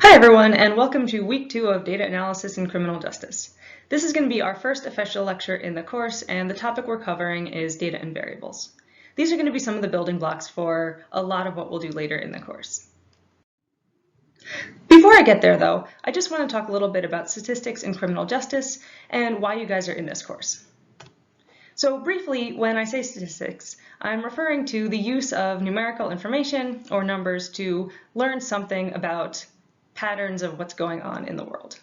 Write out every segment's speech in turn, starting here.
Hi everyone, and welcome to week 2 of Data Analysis in Criminal Justice. This is going to be our first official lecture in the course, and the topic we're covering is data and variables. These are going to be some of the building blocks for a lot of what we'll do later in the course. Before I get there though, I just want to talk a little bit about statistics in criminal justice and why you guys are in this course. So briefly, when I say statistics, I'm referring to the use of numerical information or numbers to learn something about patterns of what's going on in the world.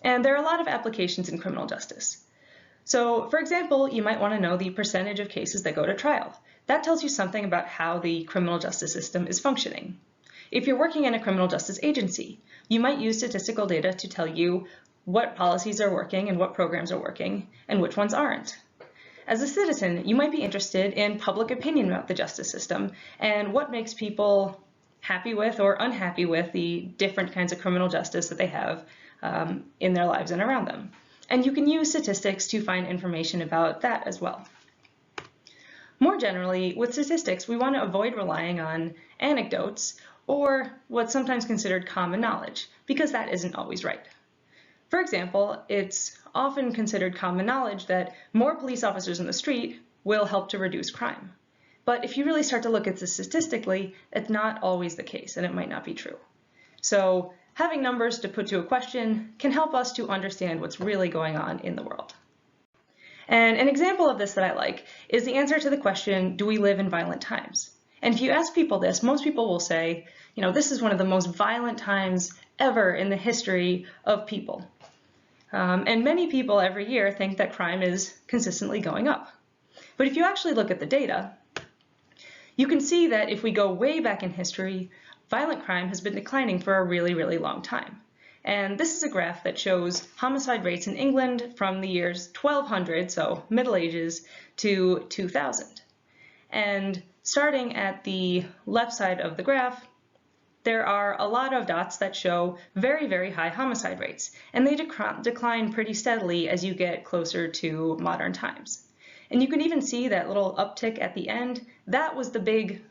And there are a lot of applications in criminal justice. So, for example, you might want to know the percentage of cases that go to trial. That tells you something about how the criminal justice system is functioning. If you're working in a criminal justice agency, you might use statistical data to tell you what policies are working and what programs are working and which ones aren't. As a citizen, you might be interested in public opinion about the justice system and what makes people happy with or unhappy with the different kinds of criminal justice that they have in their lives and around them. And you can use statistics to find information about that as well. More generally, with statistics, we want to avoid relying on anecdotes or what's sometimes considered common knowledge, because that isn't always right. For example, it's often considered common knowledge that more police officers in the street will help to reduce crime. But if you really start to look at this statistically, it's not always the case, and it might not be true. So having numbers to put to a question can help us to understand what's really going on in the world. And an example of this that I like is the answer to the question, do we live in violent times? And if you ask people this, most people will say, this is one of the most violent times ever in the history of people. And many people every year think that crime is consistently going up. But if you actually look at the data, you can see that if we go way back in history, violent crime has been declining for a really, really long time. And this is a graph that shows homicide rates in England from the years 1200, so Middle Ages, to 2000. And starting at the left side of the graph, there are a lot of dots that show very, very high homicide rates, and they decline pretty steadily as you get closer to modern times. And you can even see that little uptick at the end. That was the big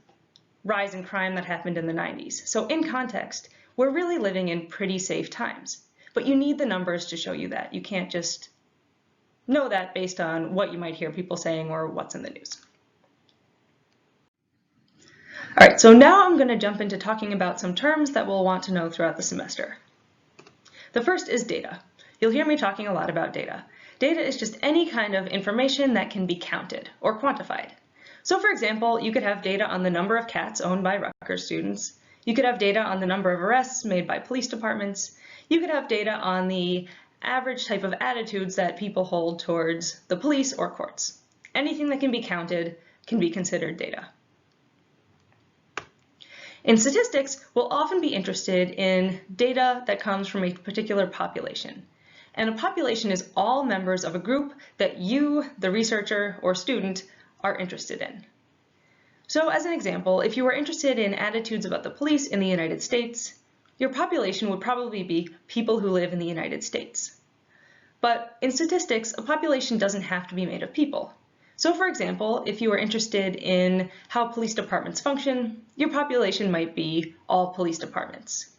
rise in crime that happened in the 90s. So in context, we're really living in pretty safe times. But you need the numbers to show you that. You can't just know that based on what you might hear people saying or what's in the news. All right, so now I'm going to jump into talking about some terms that we'll want to know throughout the semester. The first is data. You'll hear me talking a lot about data. Data is just any kind of information that can be counted or quantified. So for example, you could have data on the number of cats owned by Rutgers students. You could have data on the number of arrests made by police departments. You could have data on the average type of attitudes that people hold towards the police or courts. Anything that can be counted can be considered data. In statistics, we'll often be interested in data that comes from a particular population. And a population is all members of a group that you, the researcher or student, are interested in. So as an example, if you were interested in attitudes about the police in the United States, your population would probably be people who live in the United States. But in statistics, a population doesn't have to be made of people. So for example, if you were interested in how police departments function, your population might be all police departments.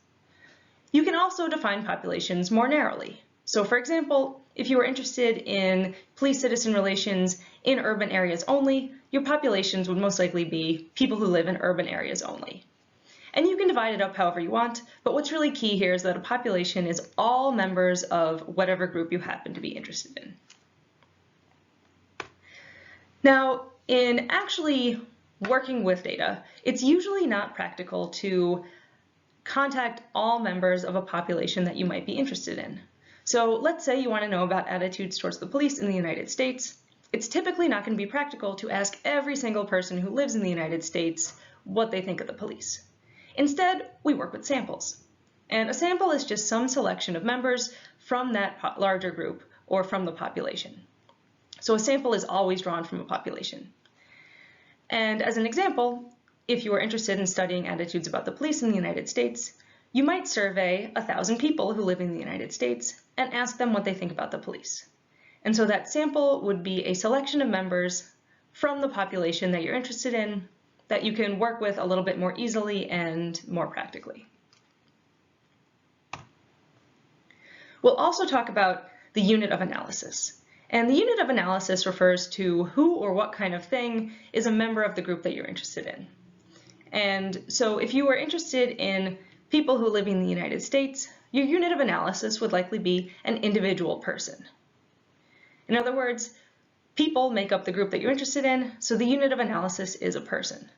You can also define populations more narrowly. So for example, if you were interested in police-citizen relations in urban areas only, your populations would most likely be people who live in urban areas only. And you can divide it up however you want, but what's really key here is that a population is all members of whatever group you happen to be interested in. Now, in actually working with data, it's usually not practical to contact all members of a population that you might be interested in. So let's say you want to know about attitudes towards the police in the United States. It's typically not going to be practical to ask every single person who lives in the United States what they think of the police. Instead, we work with samples. And a sample is just some selection of members from that larger group or from the population. So a sample is always drawn from a population. And as an example, if you were interested in studying attitudes about the police in the United States, you might survey 1,000 people who live in the United States and ask them what they think about the police. And so that sample would be a selection of members from the population that you're interested in that you can work with a little bit more easily and more practically. We'll also talk about the unit of analysis. And the unit of analysis refers to who or what kind of thing is a member of the group that you're interested in. And so if you were interested in people who live in the United States, your unit of analysis would likely be an individual person. In other words, people make up the group that you're interested in, so the unit of analysis is a person.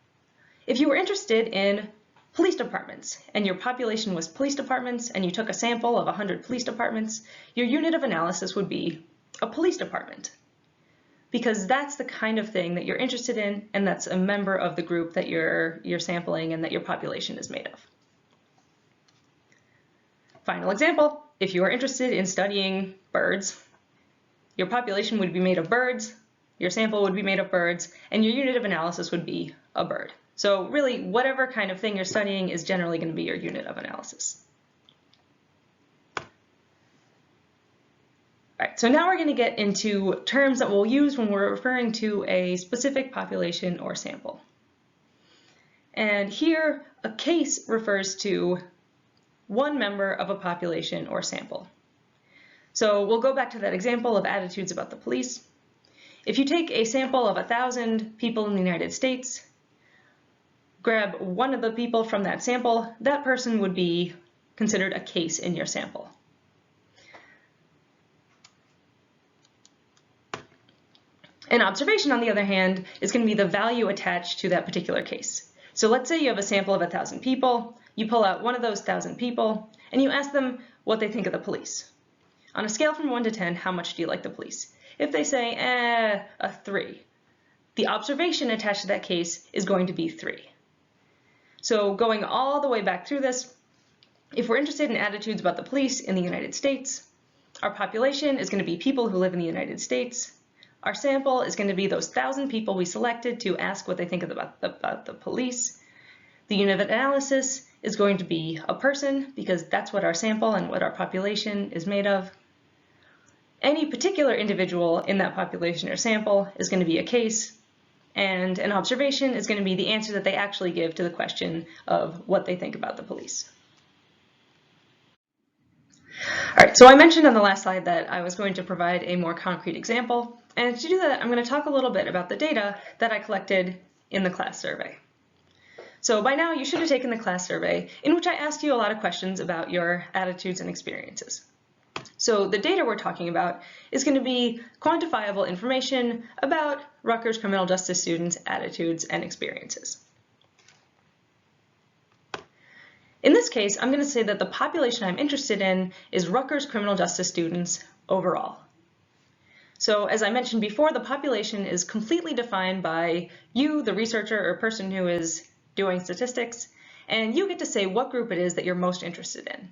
If you were interested in police departments and your population was police departments and you took a sample of 100 police departments, your unit of analysis would be a police department, because that's the kind of thing that you're interested in and that's a member of the group that you're sampling and that your population is made of. Final example, if you are interested in studying birds, your population would be made of birds, your sample would be made of birds, and your unit of analysis would be a bird. So really, whatever kind of thing you're studying is generally going to be your unit of analysis. All right, so now we're going to get into terms that we'll use when we're referring to a specific population or sample. And here, a case refers to one member of a population or sample. So we'll go back to that example of attitudes about the police. If you take a sample of 1,000 people in the United States, grab one of the people from that sample, that person would be considered a case in your sample. An observation, on the other hand, is going to be the value attached to that particular case. So let's say you have a sample of 1,000 people, you pull out one of those 1,000 people, and you ask them what they think of the police. On a scale from 1 to 10, how much do you like the police? If they say, a 3, the observation attached to that case is going to be 3. So going all the way back through this, if we're interested in attitudes about the police in the United States, our population is going to be people who live in the United States. Our sample is going to be those 1,000 people we selected to ask what they think about the police. The unit of analysis is going to be a person, because that's what our sample and what our population is made of. Any particular individual in that population or sample is going to be a case, and an observation is going to be the answer that they actually give to the question of what they think about the police. All right, so I mentioned on the last slide that I was going to provide a more concrete example, and to do that, I'm going to talk a little bit about the data that I collected in the class survey. So by now, you should have taken the class survey, in which I asked you a lot of questions about your attitudes and experiences. So the data we're talking about is going to be quantifiable information about Rutgers criminal justice students' attitudes and experiences. In this case, I'm going to say that the population I'm interested in is Rutgers criminal justice students overall. So as I mentioned before, the population is completely defined by you, the researcher or person who is doing statistics, and you get to say what group it is that you're most interested in.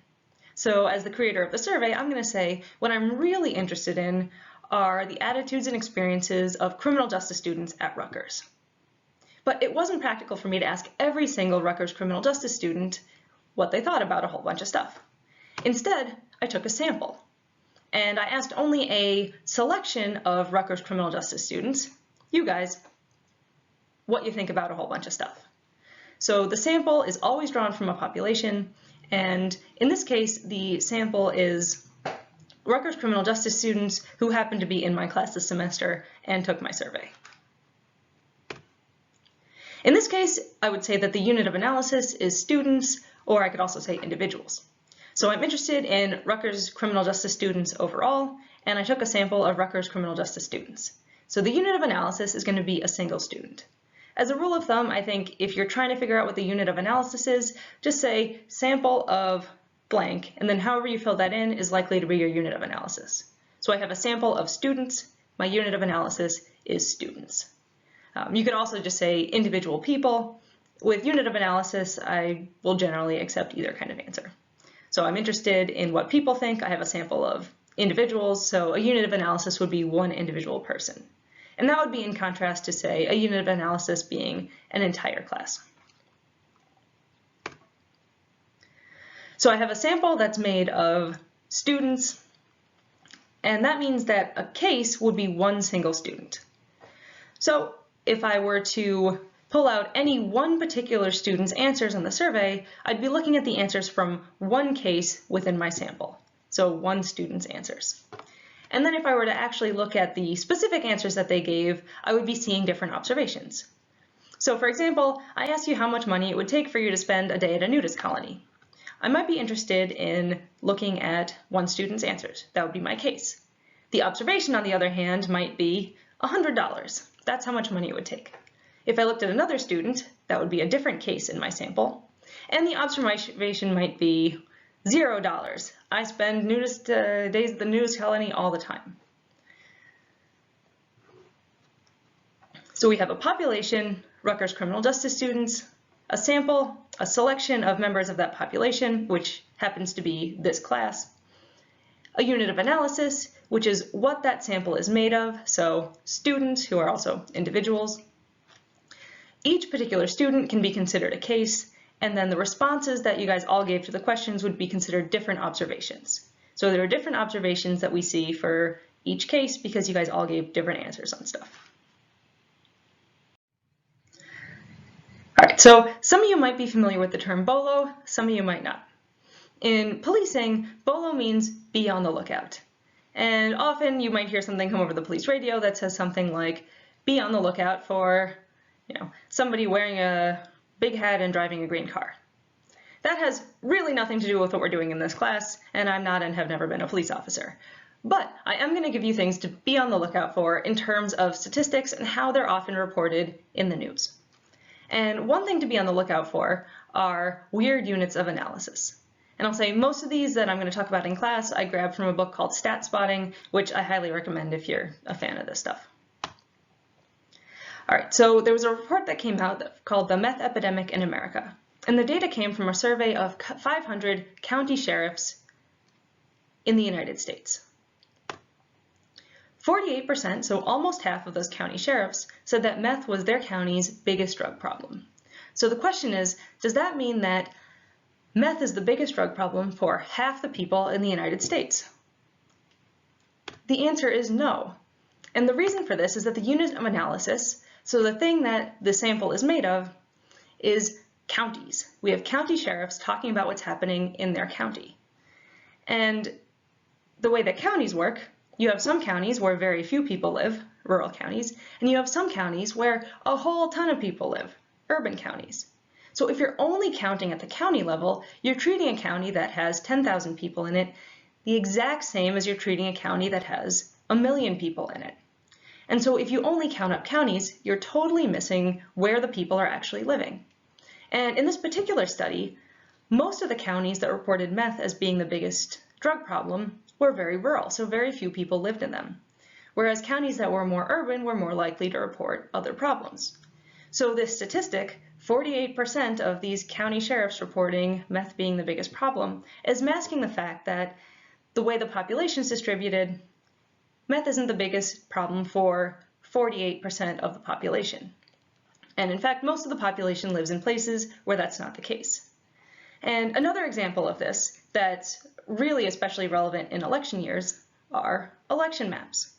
So as the creator of the survey, I'm going to say what I'm really interested in are the attitudes and experiences of criminal justice students at Rutgers. But it wasn't practical for me to ask every single Rutgers criminal justice student what they thought about a whole bunch of stuff. Instead, I took a sample, and I asked only a selection of Rutgers criminal justice students, you guys, what you think about a whole bunch of stuff. So the sample is always drawn from a population, and in this case, the sample is Rutgers criminal justice students who happen to be in my class this semester and took my survey. In this case, I would say that the unit of analysis is students, or I could also say individuals. So I'm interested in Rutgers criminal justice students overall, and I took a sample of Rutgers criminal justice students. So the unit of analysis is going to be a single student. As a rule of thumb, I think if you're trying to figure out what the unit of analysis is, just say sample of blank, and then however you fill that in is likely to be your unit of analysis. So I have a sample of students, my unit of analysis is students. You could also just say individual people. With unit of analysis, I will generally accept either kind of answer. So I'm interested in what people think. I have a sample of individuals, so a unit of analysis would be one individual person. And that would be in contrast to, say, a unit of analysis being an entire class. So I have a sample that's made of students, and that means that a case would be one single student. So if I were to pull out any one particular student's answers on the survey, I'd be looking at the answers from one case within my sample. so one student's answers. And then if I were to actually look at the specific answers that they gave, I would be seeing different observations. So for example, I asked you how much money it would take for you to spend a day at a nudist colony. I might be interested in looking at one student's answers. That would be my case. The observation, on the other hand, might be $100. That's how much money it would take. If I looked at another student, that would be a different case in my sample. And the observation might be $0. I spend nudist days at the nudist colony all the time. So we have a population, Rutgers criminal justice students, a sample, a selection of members of that population, which happens to be this class, a unit of analysis, which is what that sample is made of, so students who are also individuals. Each particular student can be considered a case, and then the responses that you guys all gave to the questions would be considered different observations. So there are different observations that we see for each case because you guys all gave different answers on stuff. All right, so some of you might be familiar with the term BOLO, some of you might not. In policing, BOLO means be on the lookout. And often you might hear something come over the police radio that says something like, be on the lookout for, somebody wearing a big hat and driving a green car. That has really nothing to do with what we're doing in this class, and I'm not and have never been a police officer. But I am going to give you things to be on the lookout for in terms of statistics and how they're often reported in the news. And one thing to be on the lookout for are weird units of analysis. And I'll say most of these that I'm going to talk about in class I grabbed from a book called Stat Spotting, which I highly recommend if you're a fan of this stuff. All right, so there was a report that came out called The Meth Epidemic in America. And the data came from a survey of 500 county sheriffs in the United States. 48%, so almost half of those county sheriffs, said that meth was their county's biggest drug problem. So the question is, does that mean that meth is the biggest drug problem for half the people in the United States? The answer is no. And the reason for this is that the unit of analysis, so the thing that the sample is made of, is counties. We have county sheriffs talking about what's happening in their county. And the way that counties work, you have some counties where very few people live, rural counties, and you have some counties where a whole ton of people live, urban counties. So if you're only counting at the county level, you're treating a county that has 10,000 people in it the exact same as you're treating a county that has 1 million people in it. And so if you only count up counties, you're totally missing where the people are actually living. And in this particular study, most of the counties that reported meth as being the biggest drug problem were very rural, so very few people lived in them. Whereas counties that were more urban were more likely to report other problems. So this statistic, 48% of these county sheriffs reporting meth being the biggest problem, is masking the fact that the way the population is distributed, meth isn't the biggest problem for 48% of the population. And in fact, most of the population lives in places where that's not the case. And another example of this that's really especially relevant in election years are election maps.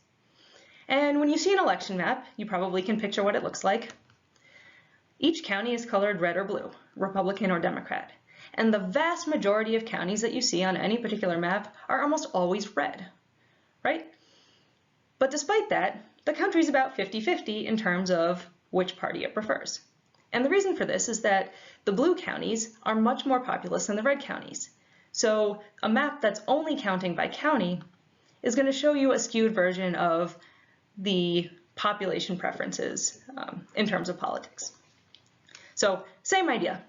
And when you see an election map, you probably can picture what it looks like. Each county is colored red or blue, Republican or Democrat. And the vast majority of counties that you see on any particular map are almost always red, right? But despite that, the country's about 50-50 in terms of which party it prefers. And the reason for this is that the blue counties are much more populous than the red counties. So a map that's only counting by county is going to show you a skewed version of the population preferences in terms of politics. So same idea.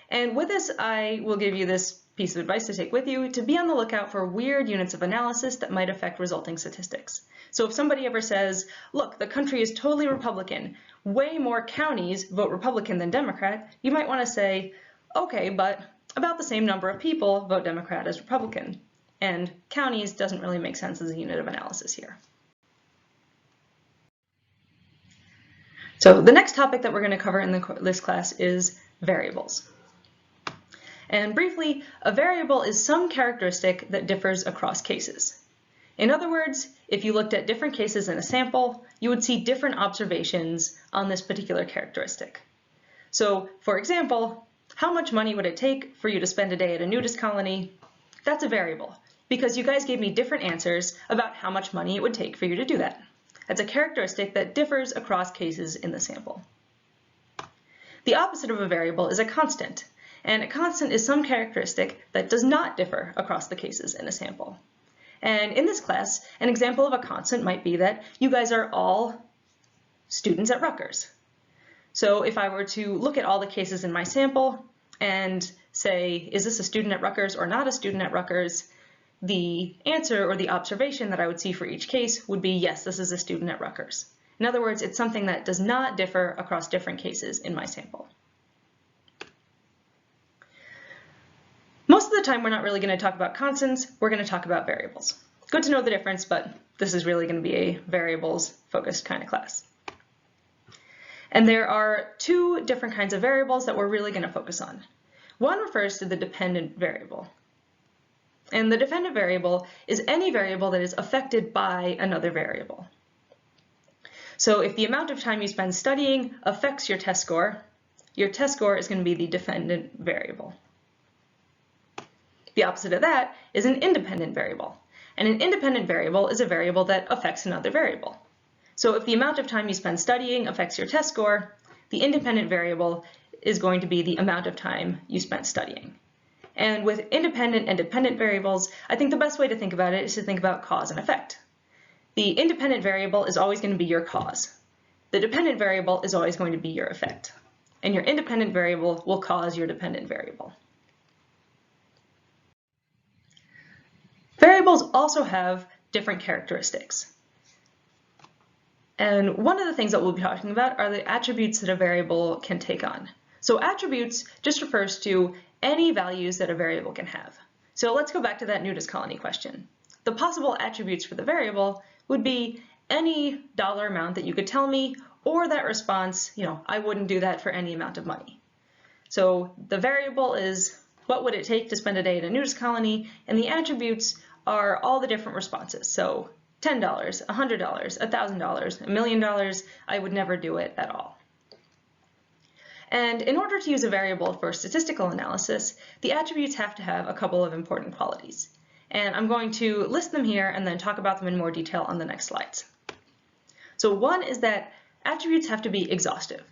And with this, I will give you this piece of advice to take with you, to be on the lookout for weird units of analysis that might affect resulting statistics. So if somebody ever says, look, the country is totally Republican, way more counties vote Republican than Democrat, you might want to say, okay, but about the same number of people vote Democrat as Republican. And counties doesn't really make sense as a unit of analysis here. So the next topic that we're going to cover in this class is variables. And briefly, a variable is some characteristic that differs across cases. In other words, if you looked at different cases in a sample, you would see different observations on this particular characteristic. So, for example, how much money would it take for you to spend a day at a nudist colony? That's a variable. because you guys gave me different answers about how much money it would take for you to do that. That's a characteristic that differs across cases in the sample. The opposite of a variable is a constant, and a constant is some characteristic that does not differ across the cases in a sample. And in this class, an example of a constant might be that you guys are all students at Rutgers. So if I were to look at all the cases in my sample and say, is this a student at Rutgers or not a student at Rutgers, the answer or the observation that I would see for each case would be, yes, this is a student at Rutgers. In other words, it's something that does not differ across different cases in my sample. Most of the time, we're not really going to talk about constants, we're going to talk about variables. Good to know the difference, but this is really going to be a variables-focused kind of class. And there are two different kinds of variables that we're really going to focus on. One refers to the dependent variable. And the dependent variable is any variable that is affected by another variable. So if the amount of time you spend studying affects your test score is going to be the dependent variable. The opposite of that is an independent variable. And an independent variable is a variable that affects another variable. So if the amount of time you spend studying affects your test score, the independent variable is going to be the amount of time you spent studying. And with independent and dependent variables, I think the best way to think about it is to think about cause and effect. The independent variable is always going to be your cause. The dependent variable is always going to be your effect. And your independent variable will cause your dependent variable. Variables also have different characteristics. And one of the things that we'll be talking about are the attributes that a variable can take on. So attributes just refers to any values that a variable can have. So let's go back to that nudist colony question. The possible attributes for the variable would be any dollar amount that you could tell me, or that response, I wouldn't do that for any amount of money. So the variable is what would it take to spend a day at a nudist colony, and the attributes are all the different responses. So $10, $100, $1,000, $1 million, I would never do it at all. And in order to use a variable for statistical analysis, the attributes have to have a couple of important qualities. And I'm going to list them here and then talk about them in more detail on the next slides. So one is that attributes have to be exhaustive.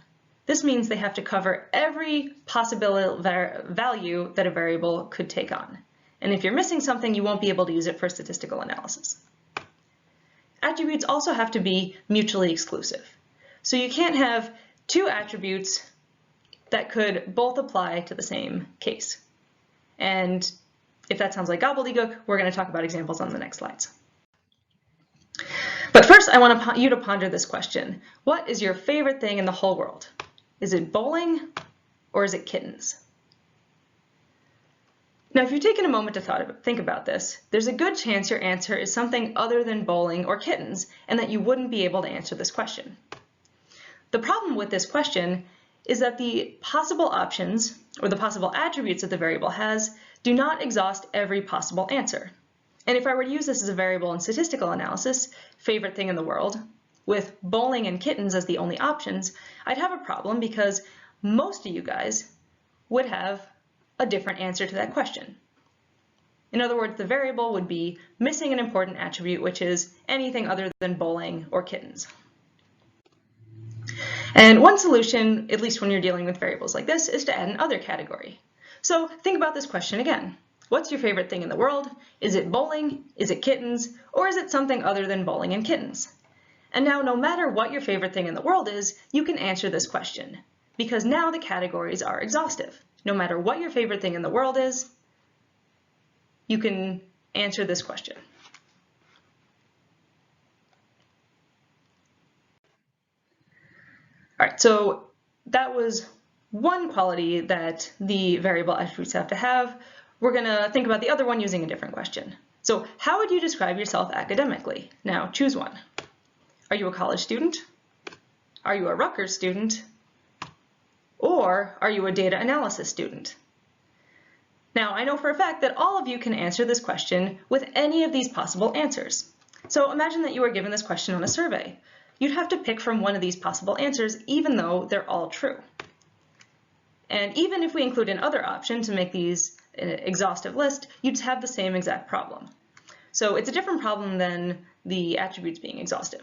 This means they have to cover every possible value that a variable could take on. And if you're missing something, you won't be able to use it for statistical analysis. Attributes also have to be mutually exclusive. So you can't have two attributes that could both apply to the same case. And if that sounds like gobbledygook, we're going to talk about examples on the next slides. But first, I want you to ponder this question. What is your favorite thing in the whole world? Is it bowling or is it kittens? Now, if you've taken a moment to think about this, there's a good chance your answer is something other than bowling or kittens, and that you wouldn't be able to answer this question. The problem with this question is that the possible options, or the possible attributes that the variable has, do not exhaust every possible answer. And if I were to use this as a variable in statistical analysis, favorite thing in the world, with bowling and kittens as the only options, I'd have a problem because most of you guys would have a different answer to that question. In other words, the variable would be missing an important attribute, which is anything other than bowling or kittens. And one solution, at least when you're dealing with variables like this, is to add an other category. So think about this question again. What's your favorite thing in the world? Is it bowling? Is it kittens? Or is it something other than bowling and kittens? And now, no matter what your favorite thing in the world is, you can answer this question, because now the categories are exhaustive. No matter what your favorite thing in the world is, you can answer this question. All right, so that was one quality that the variable attributes have to have. We're going to think about the other one using a different question. So how would you describe yourself academically? Now, choose one. Are you a college student? Are you a Rutgers student? Or are you a data analysis student? Now, I know for a fact that all of you can answer this question with any of these possible answers. So imagine that you were given this question on a survey. You'd have to pick from one of these possible answers, even though they're all true. And even if we include another option to make these an exhaustive list, you'd have the same exact problem. So it's a different problem than the attributes being exhaustive.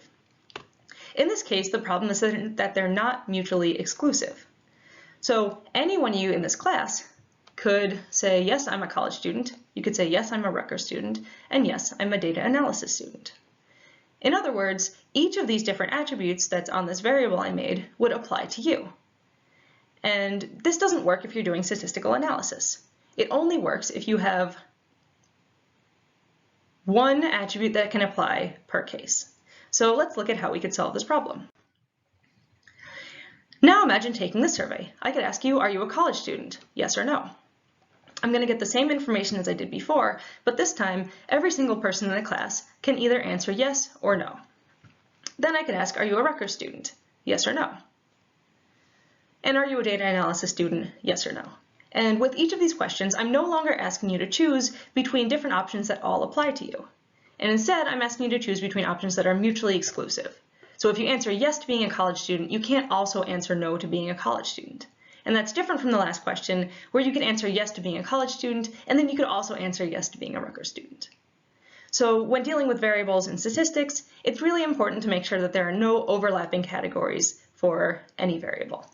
In this case, the problem is that they're not mutually exclusive. So any one of you in this class could say, yes, I'm a college student. You could say, yes, I'm a Rutgers student. And yes, I'm a data analysis student. In other words, each of these different attributes that's on this variable I made would apply to you. And this doesn't work if you're doing statistical analysis. It only works if you have one attribute that can apply per case. So let's look at how we could solve this problem. Now imagine taking this survey. I could ask you, are you a college student? Yes or no. I'm going to get the same information as I did before, but this time every single person in the class can either answer yes or no. Then I could ask, are you a Rutgers student? Yes or no. And are you a data analysis student? Yes or no. And with each of these questions, I'm no longer asking you to choose between different options that all apply to you. And instead, I'm asking you to choose between options that are mutually exclusive. So if you answer yes to being a college student, you can't also answer no to being a college student. And that's different from the last question, where you could answer yes to being a college student, and then you could also answer yes to being a Rutgers student. So when dealing with variables in statistics, it's really important to make sure that there are no overlapping categories for any variable.